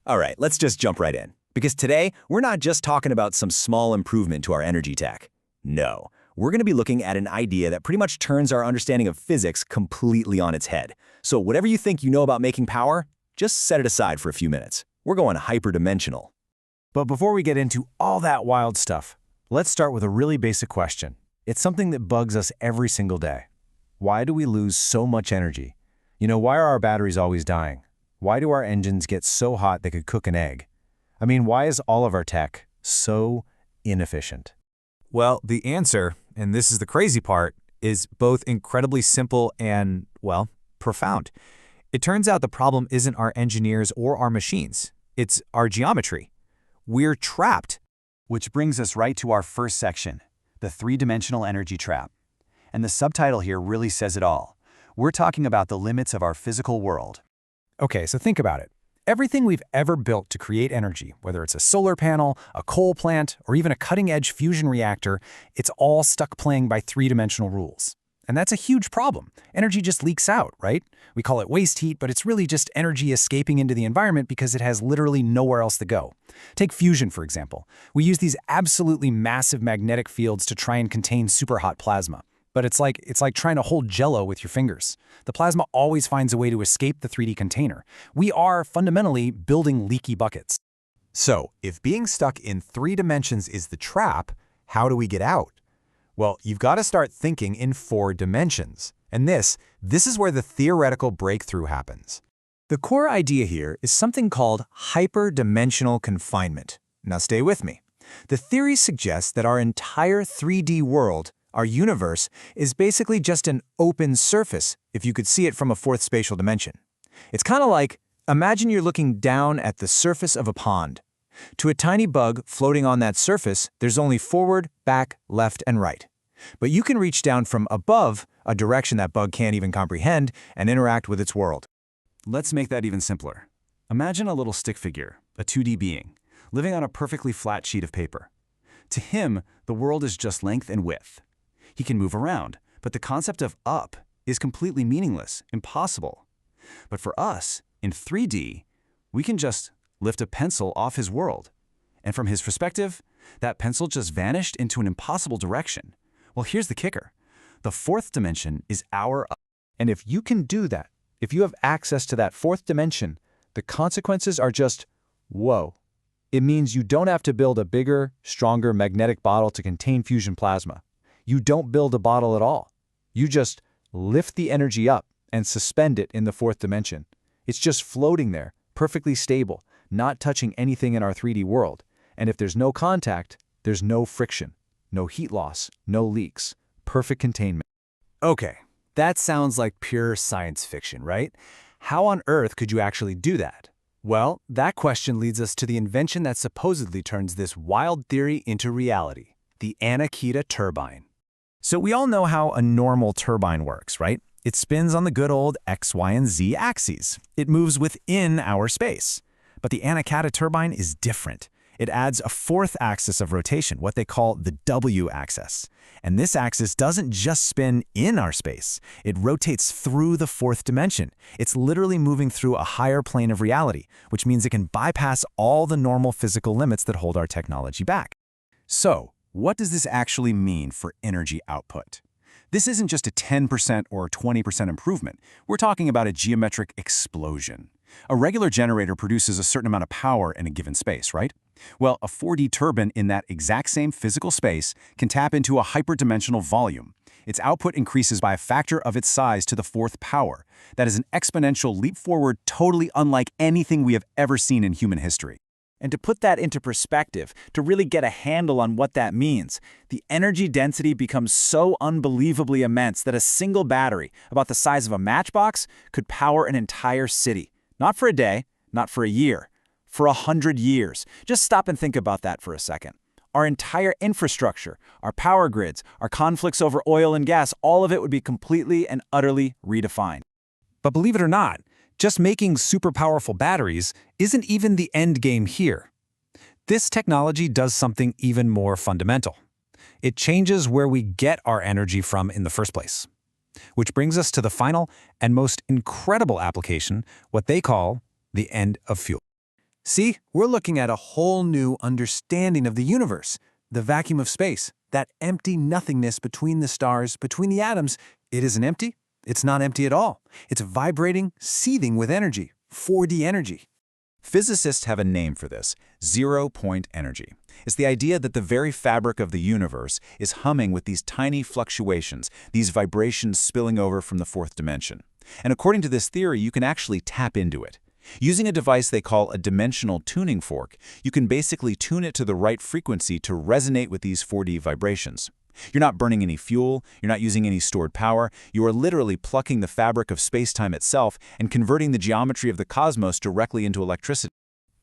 All right, let's just jump right in. Because today, we're not just talking about some small improvement to our energy tech. No, we're going to be looking at an idea that pretty much turns our understanding of physics completely on its head. So whatever you think you know about making power, just set it aside for a few minutes. We're going hyperdimensional. But before we get into all that wild stuff, let's start with a really basic question. It's something that bugs us every single day. Why do we lose so much energy? Why are our batteries always dying? Why do our engines get so hot they could cook an egg? I mean, why is all of our tech so inefficient? Well, the answer, and this is the crazy part, is both incredibly simple and, well, profound. It turns out the problem isn't our engineers or our machines. It's our geometry. We're trapped. Which brings us right to our first section, the three-dimensional energy trap. And the subtitle here really says it all. We're talking about the limits of our physical world. Okay, so think about it. Everything we've ever built to create energy, whether it's a solar panel, a coal plant, or even a cutting-edge fusion reactor, it's all stuck playing by three-dimensional rules. And that's a huge problem. Energy just leaks out, right? We call it waste heat, but it's really just energy escaping into the environment because it has literally nowhere else to go. Take fusion, for example. We use these absolutely massive magnetic fields to try and contain superhot plasma. But it's like trying to hold Jell-O with your fingers. The plasma always finds a way to escape the 3D container. We are fundamentally building leaky buckets. So, if being stuck in 3 dimensions is the trap, how do we get out? Well, you've got to start thinking in 4 dimensions. And this is where the theoretical breakthrough happens. The core idea here is something called hyperdimensional confinement. Now stay with me. The theory suggests that our entire 3D world, our universe, is basically just an open surface if you could see it from a fourth spatial dimension. It's kind of like, imagine you're looking down at the surface of a pond. To a tiny bug floating on that surface, there's only forward, back, left, and right. But you can reach down from above, a direction that bug can't even comprehend, and interact with its world. Let's make that even simpler. Imagine a little stick figure, a 2D being, living on a perfectly flat sheet of paper. To him, the world is just length and width. He can move around, but the concept of up is completely meaningless, impossible. But for us, in 3D, we can just lift a pencil off his world. And from his perspective, that pencil just vanished into an impossible direction. Well, here's the kicker. The fourth dimension is our up. And if you can do that, if you have access to that fourth dimension, the consequences are just, whoa. It means you don't have to build a bigger, stronger magnetic bottle to contain fusion plasma. You don't build a bottle at all. You just lift the energy up and suspend it in the fourth dimension. It's just floating there, perfectly stable, not touching anything in our 3D world. And if there's no contact, there's no friction, no heat loss, no leaks, perfect containment. Okay, that sounds like pure science fiction, right? How on earth could you actually do that? Well, that question leads us to the invention that supposedly turns this wild theory into reality, the Ana-Kata turbine. So we all know how a normal turbine works, right? It spins on the good old X, Y, and Z axes. It moves within our space. But the Ana-Kata turbine is different. It adds a fourth axis of rotation, what they call the W axis. And this axis doesn't just spin in our space. It rotates through the fourth dimension. It's literally moving through a higher plane of reality, which means it can bypass all the normal physical limits that hold our technology back. So, what does this actually mean for energy output? This isn't just a 10% or 20% improvement. We're talking about a geometric explosion. A regular generator produces a certain amount of power in a given space, right? Well, a 4D turbine in that exact same physical space can tap into a hyperdimensional volume. Its output increases by a factor of its size to the fourth power. That is an exponential leap forward totally unlike anything we have ever seen in human history. And to put that into perspective, to really get a handle on what that means, the energy density becomes so unbelievably immense that a single battery, about the size of a matchbox, could power an entire city. Not for a day, not for a year, for 100 years. Just stop and think about that for a second. Our entire infrastructure, our power grids, our conflicts over oil and gas, all of it would be completely and utterly redefined. But believe it or not, just making super powerful batteries isn't even the end game here. This technology does something even more fundamental. It changes where we get our energy from in the first place. Which brings us to the final and most incredible application, what they call the end of fuel. See, we're looking at a whole new understanding of the universe, the vacuum of space, that empty nothingness between the stars, between the atoms. It isn't empty. It's not empty at all. It's vibrating, seething with energy, 4D energy. Physicists have a name for this: zero-point energy. It's the idea that the very fabric of the universe is humming with these tiny fluctuations, these vibrations spilling over from the fourth dimension. And according to this theory, you can actually tap into it. Using a device they call a dimensional tuning fork, you can basically tune it to the right frequency to resonate with these 4D vibrations. You're not burning any fuel, you're not using any stored power, you are literally plucking the fabric of space-time itself and converting the geometry of the cosmos directly into electricity.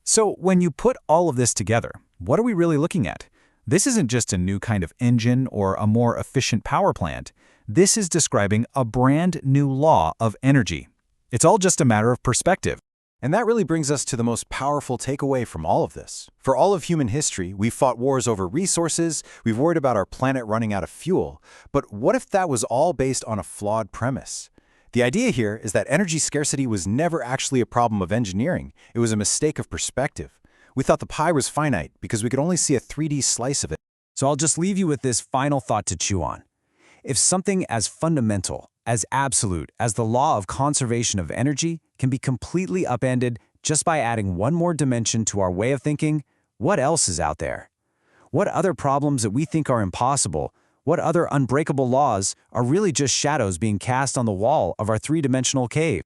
So when you put all of this together, what are we really looking at? This isn't just a new kind of engine or a more efficient power plant. This is describing a brand new law of energy. It's all just a matter of perspective. And that really brings us to the most powerful takeaway from all of this. For all of human history, we've fought wars over resources, we've worried about our planet running out of fuel. But what if that was all based on a flawed premise? The idea here is that energy scarcity was never actually a problem of engineering. It was a mistake of perspective. We thought the pie was finite because we could only see a 3D slice of it. So I'll just leave you with this final thought to chew on. If something as fundamental, as absolute as the law of conservation of energy can be completely upended just by adding one more dimension to our way of thinking, what else is out there? What other problems that we think are impossible, what other unbreakable laws are really just shadows being cast on the wall of our three-dimensional cave?